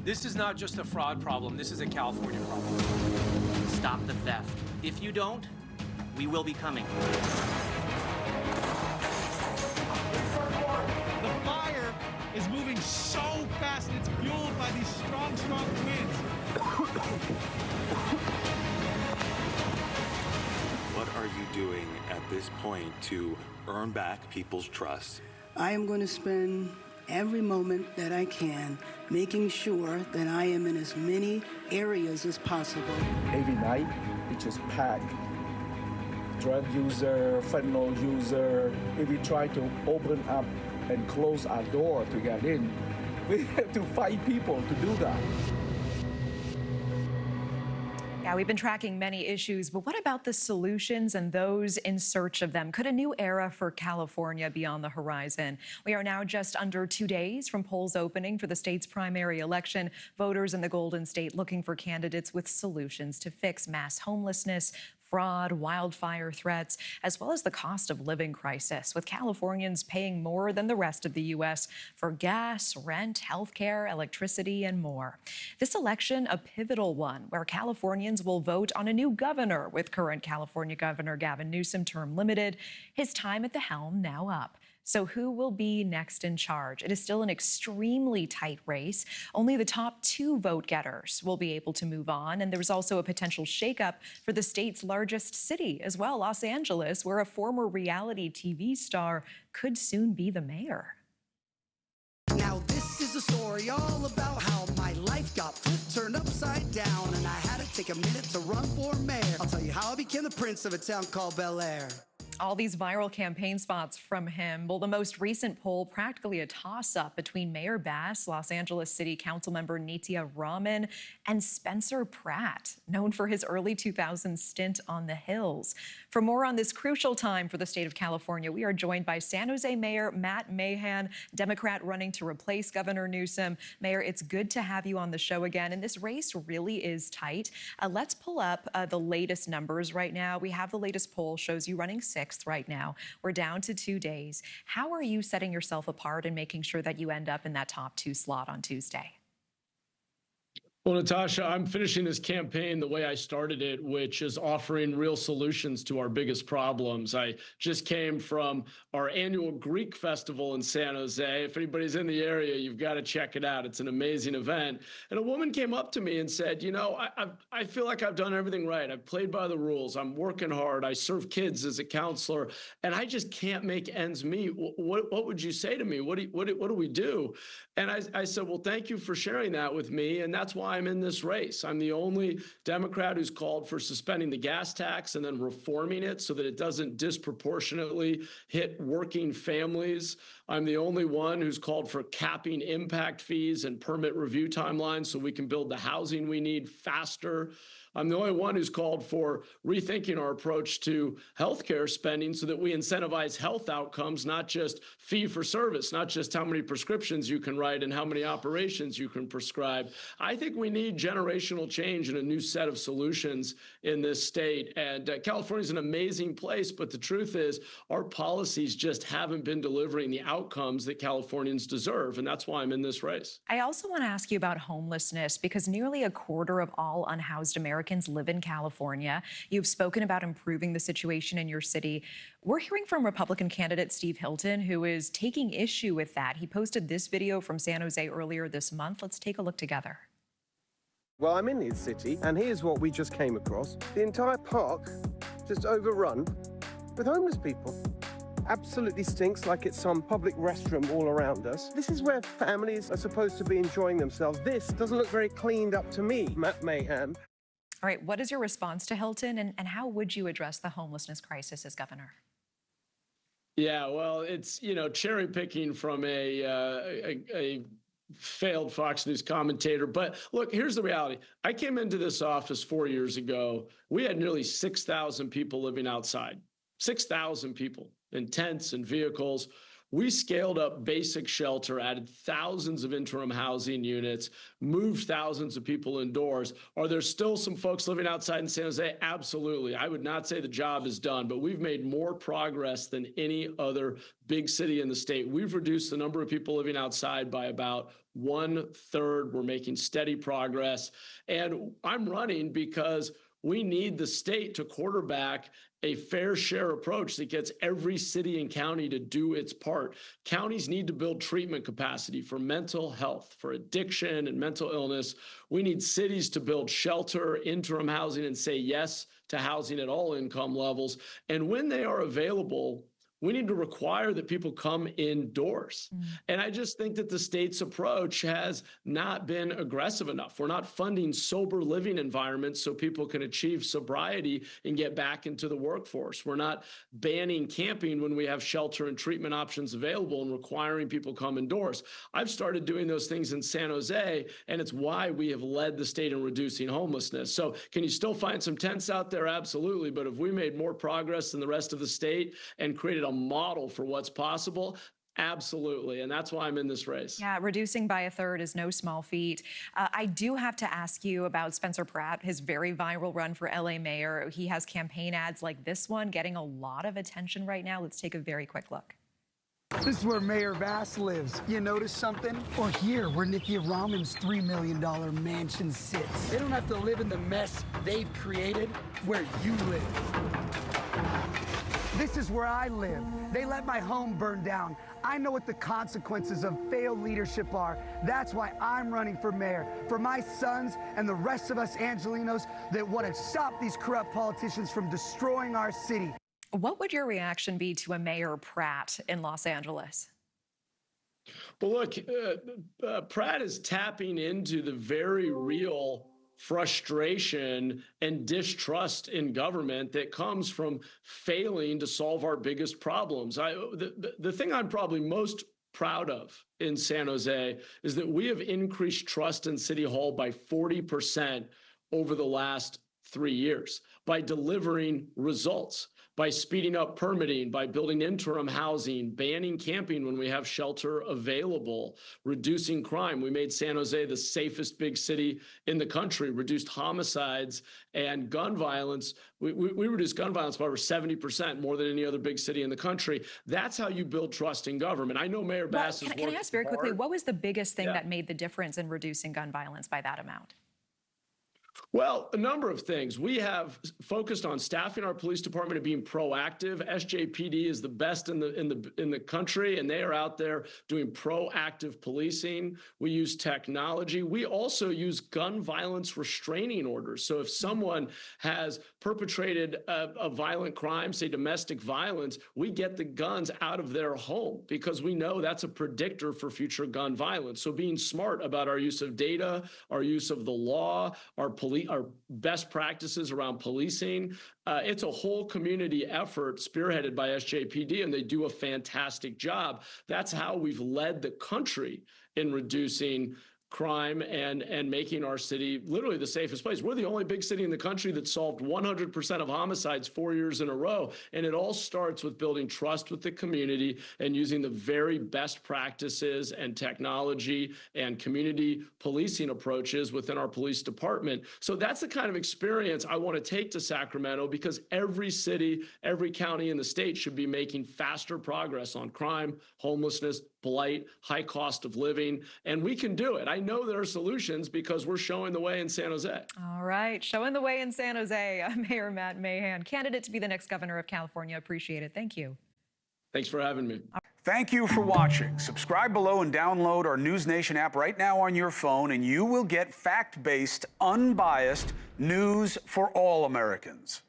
This is not just a fraud problem. This is a California problem. Stop the theft. If you don't, we will be coming. The fire is moving so fast, and it's fueled by these strong, strong winds. What are you doing at this point to earn back people's trust? I am going to spend every moment that I can making sure that I am in as many areas as possible. Every night, it's just packed. Drug user, fentanyl user. If we try to open up and close our door to get in, we have to fight people to do that. Yeah, we've been tracking many issues, but what about the solutions and those in search of them? Could a new era for California be on the horizon? We are now just under 2 days from polls opening for the state's primary election. Voters in the Golden State looking for candidates with solutions to fix mass homelessness, fraud, wildfire threats, as well as the cost of living crisis, with Californians paying more than the rest of the U.S. for gas, rent, healthcare, electricity, and more. This election, a pivotal one, where Californians will vote on a new governor, with current California Governor Gavin Newsom term limited, his time at the helm now up. So who will be next in charge? It is still an extremely tight race. Only the top 2 vote getters will be able to move on. And there's also a potential shakeup for the state's largest city as well, Los Angeles, where a former reality TV star could soon be the mayor. Now this is a story all about how my life got flipped, turned upside down, and I had to take a minute to run for mayor. I'll tell you how I became the prince of a town called Bel Air. All these viral campaign spots from him. Well, the most recent poll, practically a toss-up between Mayor Bass, Los Angeles City Council member Nitya Raman, and Spencer Pratt, known for his early 2000s stint on the Hills. For more on this crucial time for the state of California, we are joined by San Jose Mayor Matt Mahan, Democrat running to replace Governor Newsom. Mayor, it's good to have you on the show again, and this race really is tight. Let's pull up the latest numbers right now. We have the latest poll, shows you running 6th right now. We're down to 2 days. How are you setting yourself apart and making sure that you end up in that top 2 slot on Tuesday? Well, Natasha, I'm finishing this campaign the way I started it, which is offering real solutions to our biggest problems. I just came from our annual Greek festival in San Jose. If anybody's in the area, you've got to check it out. It's an amazing event. And a woman came up to me and said, you know, I feel like I've done everything right. I've played by the rules. I'm working hard. I serve kids as a counselor, and I just can't make ends meet. What would you say to me? What do we do? And I said, well, thank you for sharing that with me. And that's why I'm in this race. I'm the only Democrat who's called for suspending the gas tax and then reforming it so that it doesn't disproportionately hit working families. I'm the only one who's called for capping impact fees and permit review timelines so we can build the housing we need faster. I'm the only one who's called for rethinking our approach to healthcare spending so that we incentivize health outcomes, not just fee for service, not just how many prescriptions you can write and how many operations you can prescribe. I think we need generational change and a new set of solutions in this state. And California is an amazing place, but the truth is our policies just haven't been delivering the outcomes that Californians deserve. And that's why I'm in this race. I also want to ask you about homelessness, because nearly a quarter of all unhoused Americans live in California. You've spoken about improving the situation in your city. We're hearing from Republican candidate Steve Hilton, who is taking issue with that. He posted this video from San Jose earlier this month. Let's take a look together. Well, I'm in his city, and here's what we just came across. The entire park just overrun with homeless people. Absolutely stinks, like it's some public restroom all around us. This is where families are supposed to be enjoying themselves. This doesn't look very cleaned up to me, Matt Mahan. All right, what is your response to Hilton, and how would you address the homelessness crisis as governor? Yeah, well, it's, you know, cherry picking from a failed Fox News commentator. But look, here's the reality. I came into this office 4 years ago. We had nearly 6,000 people living outside, 6,000 people in tents and vehicles. We scaled up basic shelter, added thousands of interim housing units, moved thousands of people indoors. Are there still some folks living outside in San Jose? Absolutely. I would not say the job is done, but we've made more progress than any other big city in the state. We've reduced the number of people living outside by about 1/3. We're making steady progress. And I'm running because we need the state to quarterback a fair share approach that gets every city and county to do its part. Counties need to build treatment capacity for mental health, for addiction and mental illness. We need cities to build shelter, interim housing, and say yes to housing at all income levels. And when they are available, we need to require that people come indoors. And I just think that the state's approach has not been aggressive enough. We're not funding sober living environments so people can achieve sobriety and get back into the workforce. We're not banning camping when we have shelter and treatment options available and requiring people come indoors. I've started doing those things in San Jose, and it's why we have led the state in reducing homelessness. So can you still find some tents out there? Absolutely. But if we made more progress than the rest of the state and created a model for what's possible, absolutely. And that's why I'm in this race. Yeah, reducing by 1/3 is no small feat. I do have to ask you about Spencer Pratt, his very viral run for LA mayor. He has campaign ads like this one getting a lot of attention right now. Let's take a very quick look. This is where Mayor Vass lives. You notice something? Or here, where Nikki Raman's $3 million mansion sits. They don't have to live in the mess they've created where you live. This is where I live. They let my home burn down. I know what the consequences of failed leadership are. That's why I'm running for mayor. For my sons and the rest of us Angelinos that want to stop these corrupt politicians from destroying our city. What would your reaction be to a Mayor Pratt in Los Angeles? Well, look, Pratt is tapping into the very real frustration and distrust in government that comes from failing to solve our biggest problems. The thing I'm probably most proud of in San Jose is that we have increased trust in City Hall by 40% over the last 3 years by delivering results, by speeding up permitting, by building interim housing, banning camping when we have shelter available, reducing crime. We made San Jose the safest big city in the country, reduced homicides and gun violence. We reduced gun violence by over 70%, more than any other big city in the country. That's how you build trust in government. I know Mayor Bass is working hard. Can I ask very quickly, what was the biggest thing that made the difference in reducing gun violence by that amount? Well, a number of things. We have focused on staffing our police department and being proactive. SJPD is the best in the country, and they are out there doing proactive policing. We use technology. We also use gun violence restraining orders. So if someone has perpetrated a violent crime, say domestic violence, we get the guns out of their home because we know that's a predictor for future gun violence. So being smart about our use of data, our use of the law, our best practices around policing. It's a whole community effort spearheaded by SJPD, and they do a fantastic job. That's how we've led the country in reducing crime and making our city literally the safest place. We're the only big city in the country that solved 100% of homicides 4 years in a row. And it all starts with building trust with the community and using the very best practices and technology and community policing approaches within our police department. So that's the kind of experience I want to take to Sacramento, because every city, every county in the state should be making faster progress on crime, homelessness, blight, high cost of living, and we can do it. I know there are solutions because we're showing the way in San Jose. All right, showing the way in San Jose. Mayor Matt Mahan, candidate to be the next governor of California. Appreciate it. Thank you. Thanks for having me. Thank you for watching. Subscribe below and download our NewsNation app right now on your phone, and you will get fact-based, unbiased news for all Americans.